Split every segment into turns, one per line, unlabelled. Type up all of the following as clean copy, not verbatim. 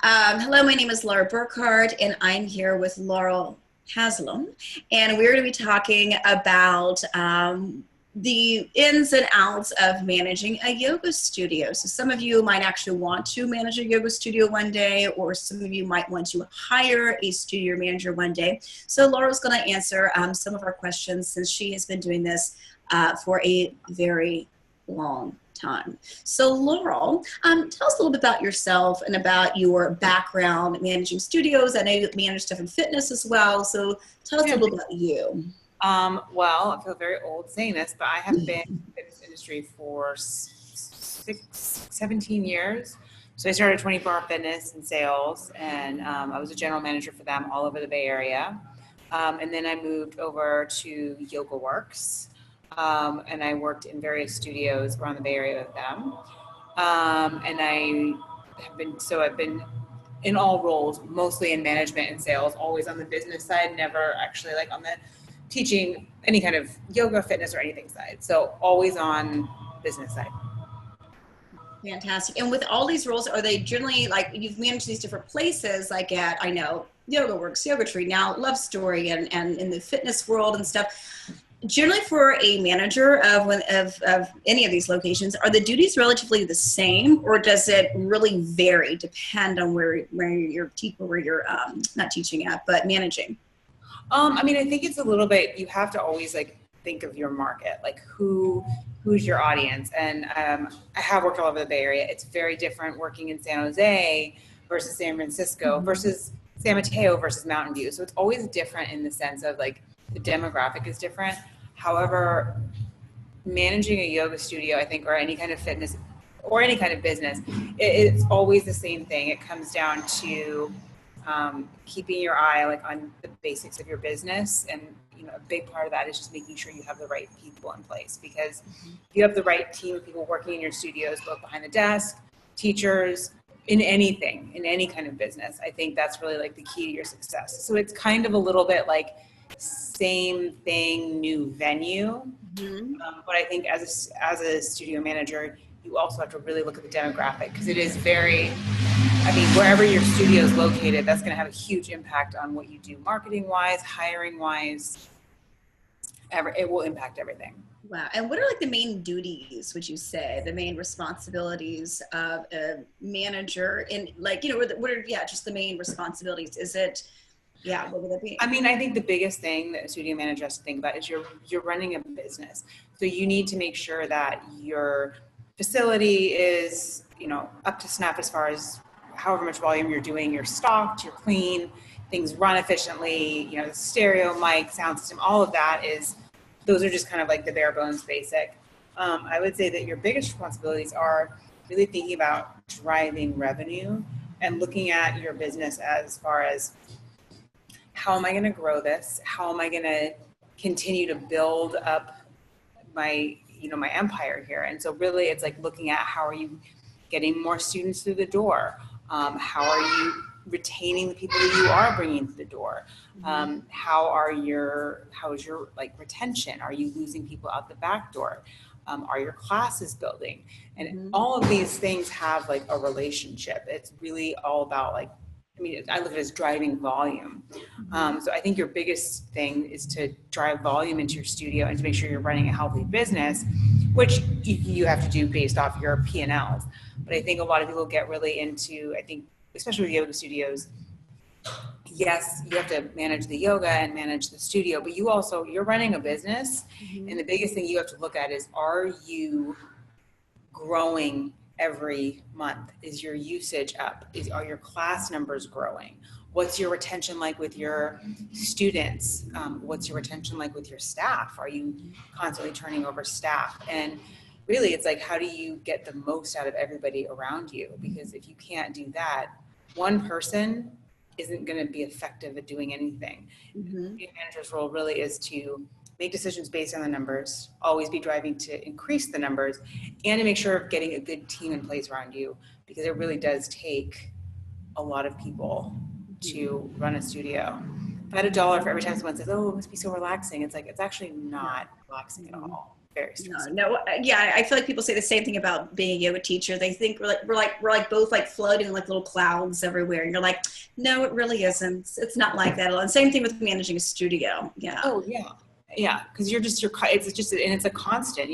Hello, my name is Laura Burkhardt, and I'm here with Laurel Haslem, and we're going to be talking about the ins and outs of managing a yoga studio. So some of you might actually want to manage a yoga studio one day, or some of you might want to hire a studio manager one day. So Laurel's going to answer some of our questions since she has been doing this for a very long time. So Laurel, tell us a little bit about yourself and about your background managing studios. I know you manage stuff in fitness as well. So tell us a little bit about you.
Well, I feel very old saying this, but I have been in the fitness industry for 17 years. So I started 24-hour fitness and sales, and I was a general manager for them all over the Bay Area. And then I moved over to Yoga Works, and I worked in various studios around the Bay Area with them. And I've been in all roles, mostly in management and sales, always on the business side, never actually like on the teaching any kind of yoga, fitness, or anything side. So always on business side.
Fantastic. And with all these roles, are they generally like you've managed these different places, like at, I know, Yoga Works, Yoga Tree, now Love Story, and in the fitness world and stuff. Generally, for a manager of any of these locations, are the duties relatively the same, or does it really vary, depend on where you're not teaching at, but managing?
I think it's a little bit, you have to always like think of your market, like who's your audience. And I have worked all over the Bay Area. It's very different working in San Jose versus San Francisco versus San Mateo versus Mountain View. So it's always different in the sense of like the demographic is different. However, managing a yoga studio, I think, or any kind of fitness or any kind of business, it's always the same thing. It comes down to keeping your eye like on the basics of your business, and a big part of that is just making sure you have the right people in place, because if you have the right team of people working in your studios, both behind the desk, teachers, in anything, in any kind of business, I think that's really like the key to your success. So it's kind of a little bit like same thing, new venue. But I think as a studio manager, you also have to really look at the demographic, because it is very, wherever your studio is located, that's going to have a huge impact on what you do marketing wise, hiring wise. It will impact everything.
Wow. And what are like the main duties, would you say, the main responsibilities of a manager? And like, what are just the main responsibilities? Is it, what would that be?
I think the biggest thing that a studio manager has to think about is you're running a business. So you need to make sure that your facility is, up to snuff as far as however much volume you're doing, you're stocked, you're clean, things run efficiently, the stereo, mic, sound system, all of that those are just kind of like the bare bones basic. I would say that your biggest responsibilities are really thinking about driving revenue and looking at your business as far as, how am I going to grow this? How am I going to continue to build up my empire here? And so really it's like looking at how are you getting more students through the door? How are you retaining the people that you are bringing to the door? How is your like retention? Are you losing people out the back door? Are your classes building? And all of these things have like a relationship. It's really all about like, I look at it as driving volume. So I think your biggest thing is to drive volume into your studio and to make sure you're running a healthy business, which you have to do based off your P&Ls. But I think a lot of people get really into, I think, especially with yoga studios, yes, you have to manage the yoga and manage the studio, but you're running a business. And the biggest thing you have to look at is, are you growing every month? Is your usage up? Are your class numbers growing? What's your retention like with your students? What's your retention like with your staff? Are you constantly turning over staff? And really, it's like, how do you get the most out of everybody around you? Because if you can't do that, one person isn't going to be effective at doing anything. The manager's role really is to make decisions based on the numbers, always be driving to increase the numbers, and to make sure of getting a good team in place around you, because it really does take a lot of people to run a studio. If I had $1 for every time someone says, "Oh, it must be so relaxing," it's like, it's actually not relaxing at all. very
No,
stressful.
no, yeah, I feel like people say the same thing about being a yoga teacher. They think we're like both like floating like little clouds everywhere. And you're like, no, it really isn't. It's not like that at all. And same thing with managing a studio. Yeah.
Oh yeah, yeah. Because it's just, and it's a constant.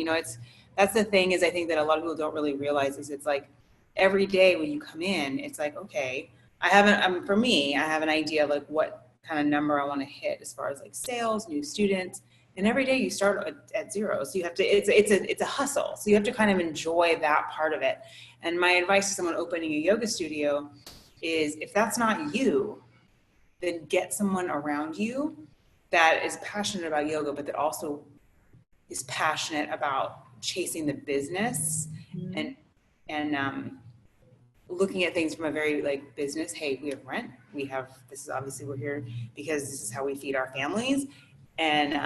That's the thing is I think that a lot of people don't really realize is it's like every day when you come in, it's like okay, I haven't. For me, I have an idea of like what kind of number I want to hit as far as like sales, new students, and every day you start at zero. So you have to. It's a hustle. So you have to kind of enjoy that part of it. And my advice to someone opening a yoga studio is if that's not you, then get someone around you that is passionate about yoga, but that also is passionate about chasing the business and looking at things from a very like business. Hey, we have rent. This is obviously we're here because this is how we feed our families, and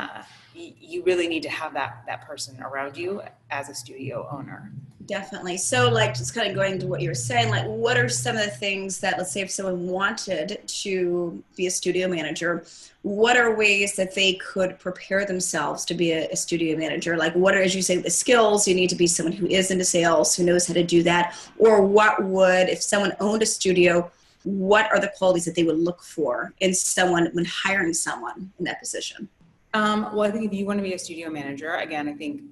you really need to have that person around you as a studio owner.
Definitely. So, like, just kind of going to what you were saying, like, what are some of the things that, let's say, if someone wanted to be a studio manager, what are ways that they could prepare themselves to be a studio manager? Like, what are, as you say, the skills? You need to be someone who is into sales, who knows how to do that. Or what would, if someone owned a studio, what are the qualities that they would look for in someone when hiring someone in that position?
Well, I think if you want to be a studio manager, again, I think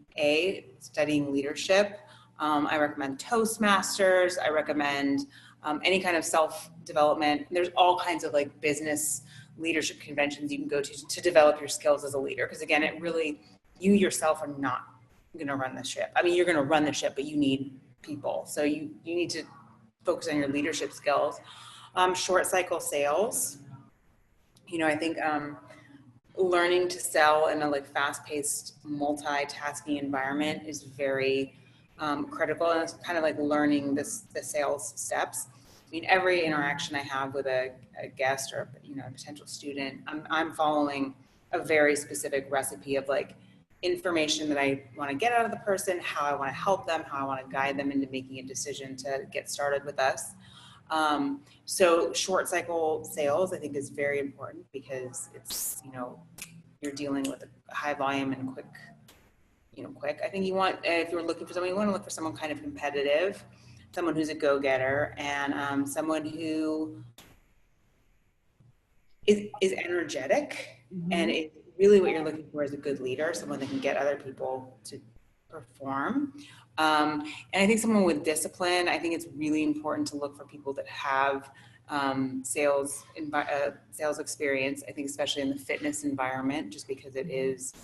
studying leadership. I recommend Toastmasters. I recommend any kind of self-development. There's all kinds of like business leadership conventions you can go to develop your skills as a leader. Because again, you yourself are not going to run the ship. I mean, you're going to run the ship, but you need people. So you need to focus on your leadership skills. Short cycle sales. I think learning to sell in a like fast-paced multitasking environment is very critical, and it's kind of like learning the sales steps. I mean, every interaction I have with a guest or a potential student, I'm following a very specific recipe of like information that I want to get out of the person, how I want to help them, how I want to guide them into making a decision to get started with us. So short cycle sales, I think, is very important because it's, you're dealing with a high volume and quick. I think if you're looking for someone, you want to look for someone kind of competitive, someone who's a go-getter, and someone who is energetic. Mm-hmm. And it's really what you're looking for is a good leader, someone that can get other people to perform. And I think someone with discipline, I think it's really important to look for people that have sales experience. I think especially in the fitness environment, just because it is,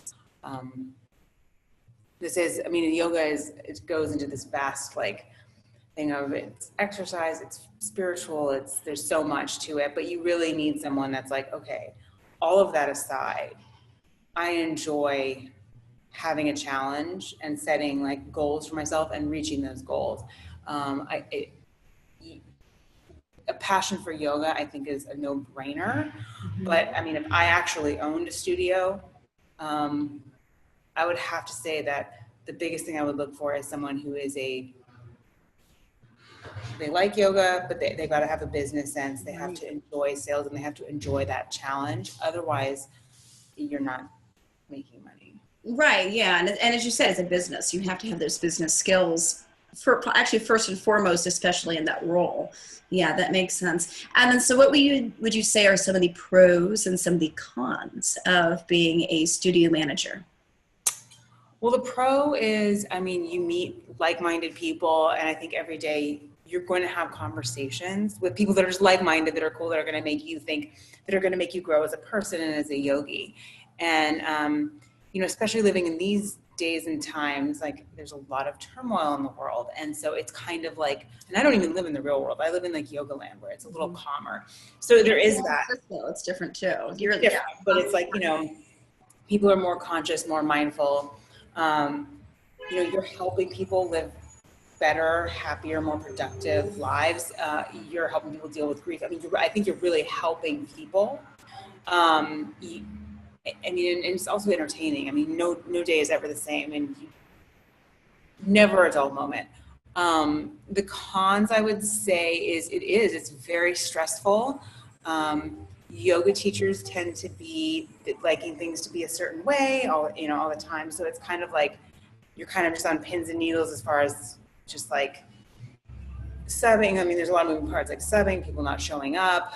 yoga it goes into this vast like thing of it's exercise, it's spiritual, there's so much to it, but you really need someone that's like, okay, all of that aside, I enjoy having a challenge and setting like goals for myself and reaching those goals. A passion for yoga, I think, is a no-brainer. Mm-hmm. But I mean, if I actually owned a studio, I would have to say that the biggest thing I would look for is someone who is they like yoga, but they got to have a business sense. They have to enjoy sales and they have to enjoy that challenge. Otherwise, you're not making money.
Right. Yeah. And as you said, it's a business. You have to have those business skills actually first and foremost, especially in that role. Yeah, that makes sense. And then, so what would you say are some of the pros and some of the cons of being a studio manager?
Well, the pro is, you meet like-minded people, and I think every day you're going to have conversations with people that are just like-minded, that are cool, that are going to make you think, that are going to make you grow as a person and as a yogi. And, especially living in these days and times, like there's a lot of turmoil in the world. And so it's kind of like, and I don't even live in the real world. I live in like yoga land where it's a little calmer. So there is that.
It's different too.
You're different, but it's like, people are more conscious, more mindful. You're helping people live better, happier, more productive lives. You're helping people deal with grief. I think you're really helping people. And it's also entertaining. No day is ever the same, and never a dull moment. The cons, I would say, it's very stressful. Yoga teachers tend to be liking things to be a certain way all the time. So it's kind of like you're kind of just on pins and needles as far as just like subbing. I mean, there's a lot of moving parts, like subbing, people not showing up,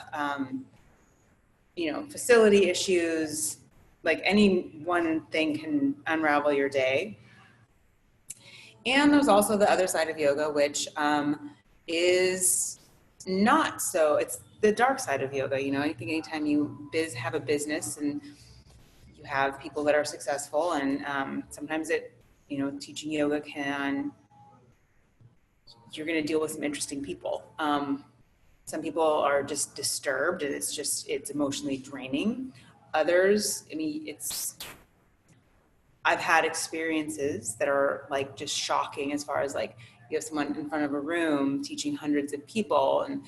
you know, facility issues, like any one thing can unravel your day. And there's also the other side of yoga, which is not so, it's the dark side of yoga. You know, I think anytime you have a business and you have people that are successful, and sometimes you know, teaching yoga you're going to deal with some interesting people. Some people are just disturbed and it's emotionally draining. Others, I mean, I've had experiences that are like just shocking as far as like you have someone in front of a room teaching hundreds of people, and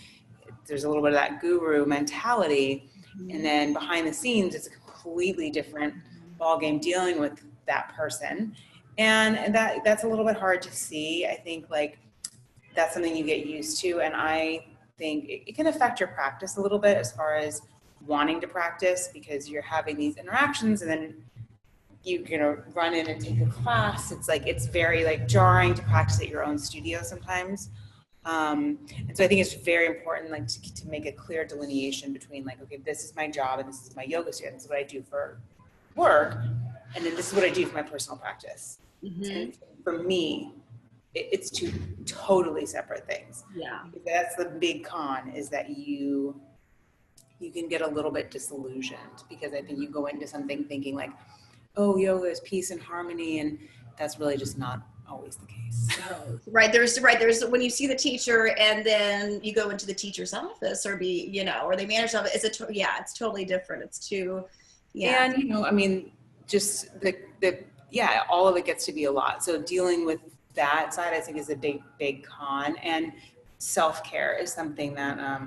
there's a little bit of that guru mentality. And then behind the scenes, it's a completely different ballgame dealing with that person. And that's a little bit hard to see. I think like that's something you get used to. And I think it can affect your practice a little bit as far as wanting to practice, because you're having these interactions and then you're gonna run in and take a class. It's like, it's very like jarring to practice at your own studio sometimes. And so I think it's very important like to make a clear delineation between like, okay, this is my job and this is my yoga studio. This is what I do for work. And then this is what I do for my personal practice. And for me, it's two totally separate things.
Yeah.
That's the big con, is that you can get a little bit disillusioned, because I think you go into something thinking like, oh, yoga is peace and harmony, and that's really just not always the case.
Right. There's when you see the teacher and then you go into the teacher's office or or the manager's office, it's totally different. It's too, yeah.
And, you know, I mean, just all of it gets to be a lot. So dealing with that side, I think, is a big con. And self-care is something that I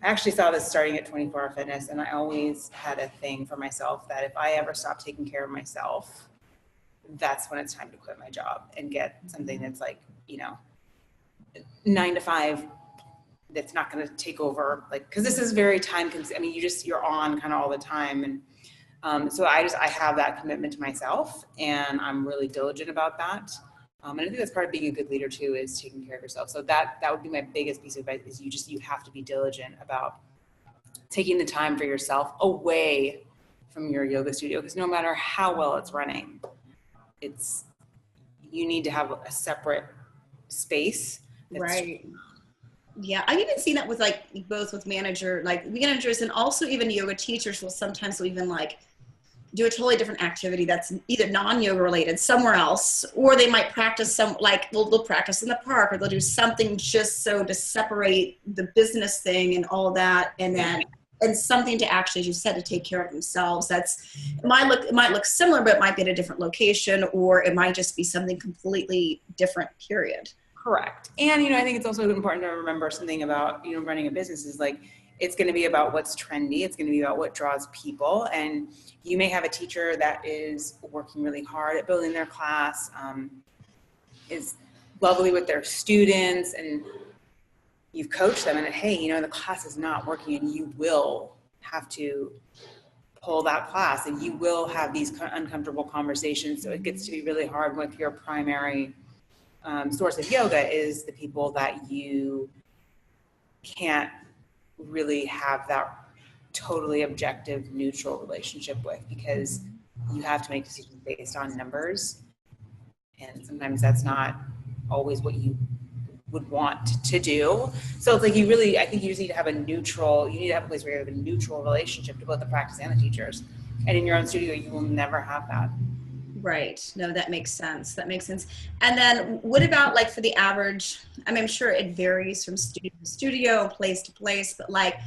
actually saw this starting at 24 Hour Fitness, and I always had a thing for myself that if I ever stop taking care of myself, that's when it's time to quit my job and get something that's like, you know, 9 to 5, that's not going to take over, like, because this is very time consuming. I mean, you're on kind of all the time. And so I have that commitment to myself, and I'm really diligent about that. And I think that's part of being a good leader too, is taking care of yourself. So that would be my biggest piece of advice, is you have to be diligent about taking the time for yourself away from your yoga studio, because no matter how well it's running, you need to have a separate space.
Right. Yeah. I've even seen that with like both with managers and also even yoga teachers will sometimes even like do a totally different activity that's either non-yoga related somewhere else, or they might practice they'll practice in the park, or they'll do something just so to separate the business thing and all of that. And something to actually, as you said, to take care of themselves. It might look similar, but it might be at a different location, or it might just be something completely different, period.
Correct. And, you know, I think it's also important to remember something about, you know, running a business is like, it's going to be about what's trendy. It's going to be about what draws people. And you may have a teacher that is working really hard at building their class, is lovely with their students, and you've coached them, and hey, you know, the class is not working, and you will have to pull that class, and you will have these uncomfortable conversations. So it gets to be really hard with your primary source of yoga is the people that you can't really have that totally objective, neutral relationship with, because you have to make decisions based on numbers. And sometimes that's not always what you would want to do. So it's like I think you just need to have a place where you have a neutral relationship to both the practice and the teachers. And in your own studio, you will never have that.
Right. No, that makes sense. And then what about like for the average, I mean, I'm sure it varies from studio to studio, place to place, but like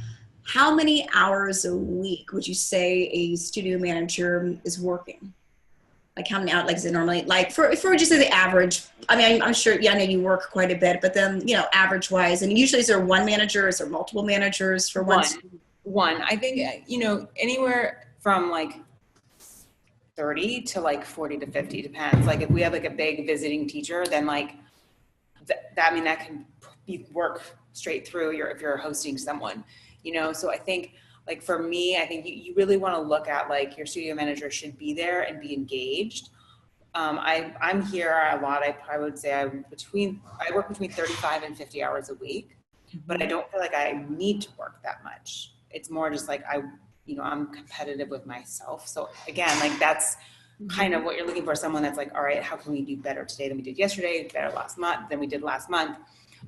how many hours a week would you say a studio manager is working? Like how many hours, like is it normally, like for just say the average, I mean, I'm sure, yeah, I know you work quite a bit, but then, you know, average wise, and usually is there one manager, is there multiple managers for one?
One, I think, you know, anywhere from like 30 to like 40 to 50, depends. Like if we have like a big visiting teacher, then like that can be work straight through if you're hosting someone, you know? So I think like for me, I think you really want to look at like your studio manager should be there and be engaged. I'm here a lot. I would say I work between 35 and 50 hours a week, but I don't feel like I need to work that much. It's more just like I'm competitive with myself. So again, like that's kind of what you're looking for, someone that's like, all right, how can we do better today than we did yesterday, better last month than we did last month?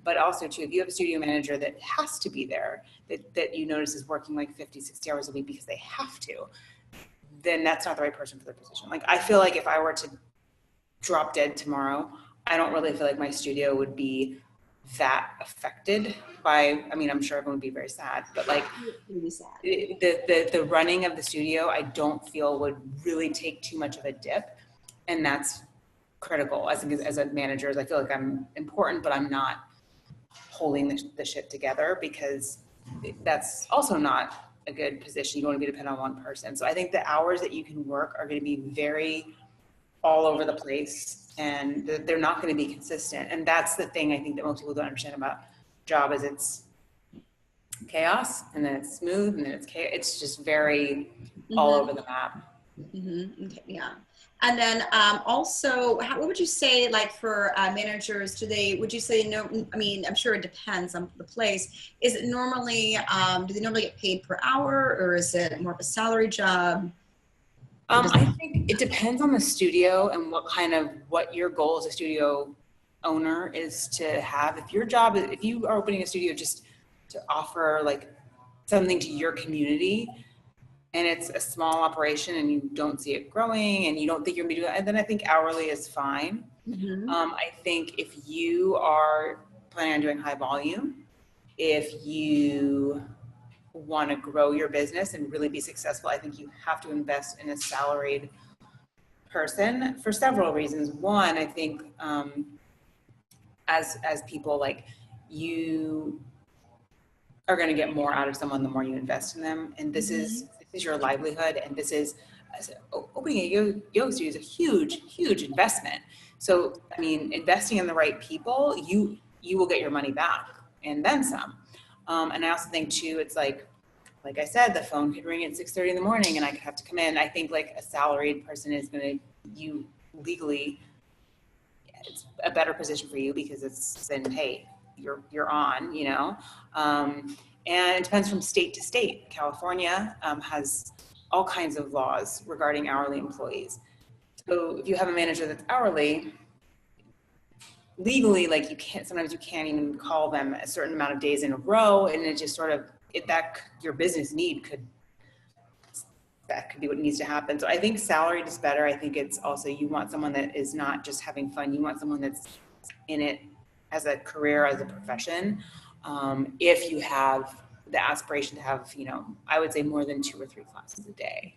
But also too, if you have a studio manager that has to be there, that you notice is working like 50, 60 hours a week because they have to, then that's not the right person for the position. Like, I feel like if I were to drop dead tomorrow, I don't really feel like my studio would be that affected by, I mean, I'm sure everyone would be very sad, but like the running of the studio, I don't feel would really take too much of a dip. And that's critical. As a manager, I feel like I'm important, but I'm not holding the ship together, because that's also not a good position. You don't want to be dependent on one person. So I think the hours that you can work are going to be very all over the place, and they're not going to be consistent. And that's the thing I think that most people don't understand about job, is it's chaos, and then it's smooth, and then it's chaos. It's just very all over the map.
Okay, yeah. And then also, what would you say, like for managers, would you say, no, I mean, I'm sure it depends on the place. Is it normally, do they normally get paid per hour, or is it more of a salary job?
I think it depends on the studio and what your goal as a studio owner is to have. If you are opening a studio just to offer like something to your community, and it's a small operation and you don't see it growing and you don't think you're gonna be doing it, then I think hourly is fine. I think if you are planning on doing high volume, if you want to grow your business and really be successful, I think you have to invest in a salaried person for several reasons. One, I think as people, like, you are going to get more out of someone the more you invest in them, and this is your livelihood, and this is opening a yoga studio is a huge investment. So I mean, investing in the right people, you will get your money back and then some. And I also think too, it's like I said, the phone could ring at 6:30 in the morning and I could have to come in. I think like a salaried person is going to, legally, it's a better position for you, because it's saying, hey, you're on, and it depends from state to state. California has all kinds of laws regarding hourly employees. So if you have a manager that's hourly, legally, like, sometimes you can't even call them a certain amount of days in a row, and it just sort of, your business need that could be what needs to happen. So I think salaried is better. I think it's also, you want someone that is not just having fun. You want someone that's in it as a career, as a profession. If you have the aspiration to have, I would say more than 2 or 3 classes a day.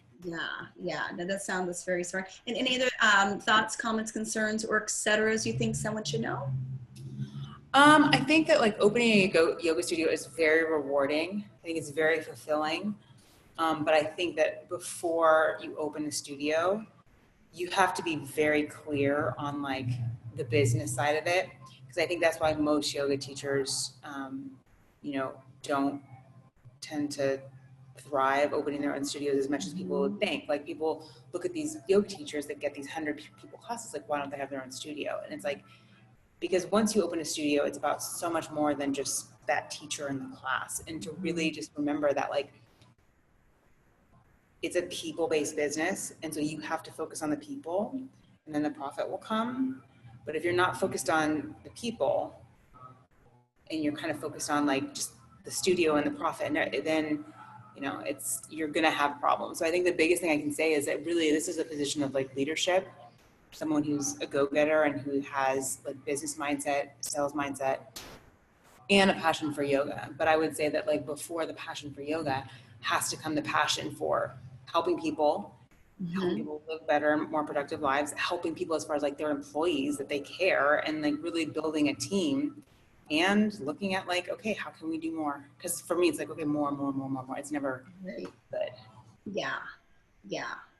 Yeah. No, that sounds very smart. And any other thoughts, comments, concerns, or et cetera, you think someone should know?
I think that like opening a yoga studio is very rewarding. I think it's very fulfilling. But I think that before you open a studio, you have to be very clear on like the business side of it. Because I think that's why most yoga teachers, don't tend to thrive opening their own studios as much as people would think. Like, people look at these yoga teachers that get these 100 people classes, like, why don't they have their own studio? And it's like, because once you open a studio, it's about so much more than just that teacher in the class. And to really just remember that, like, it's a people-based business. And so you have to focus on the people, and then the profit will come. But if you're not focused on the people, and you're kind of focused on like just the studio and the profit, and then, you're going to have problems. So I think the biggest thing I can say is that really this is a position of like leadership, someone who's a go-getter and who has like business mindset, sales mindset, and a passion for yoga. But I would say that like before the passion for yoga has to come the passion for helping people live better, more productive lives, helping people as far as like their employees, that they care, and like really building a team, and looking at like, okay, how can we do more? Because for me, it's like, okay, more. It's never good.
Yeah.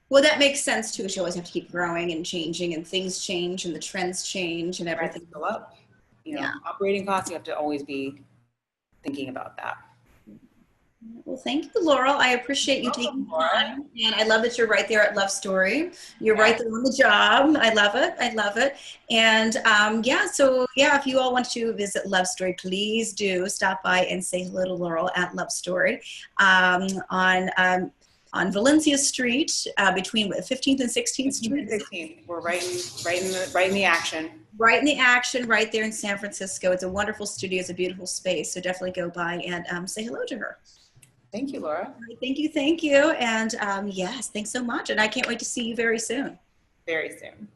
Well, that makes sense too, because you always have to keep growing and changing, and things change and the trends change and everything.
Go up. Operating costs, you have to always be thinking about that.
Well, thank you, Laurel. I appreciate you
Welcome,
taking
Laura.
time. And I love that you're right there at Love Story. You're
Yeah.
right there on the job. I love it. I love it. And yeah, so yeah, if you all want to visit Love Story, please do stop by and say hello to Laurel at Love Story um, on um, on Valencia Street between 15th and 16th
15th
Street.
and 16th. We're right in the action.
Right in the action, right there in San Francisco. It's a wonderful studio. It's a beautiful space. So definitely go by and say hello to her.
Thank you, Laura.
Thank you, thank you. And yes, thanks so much. And I can't wait to see you very soon.
Very soon.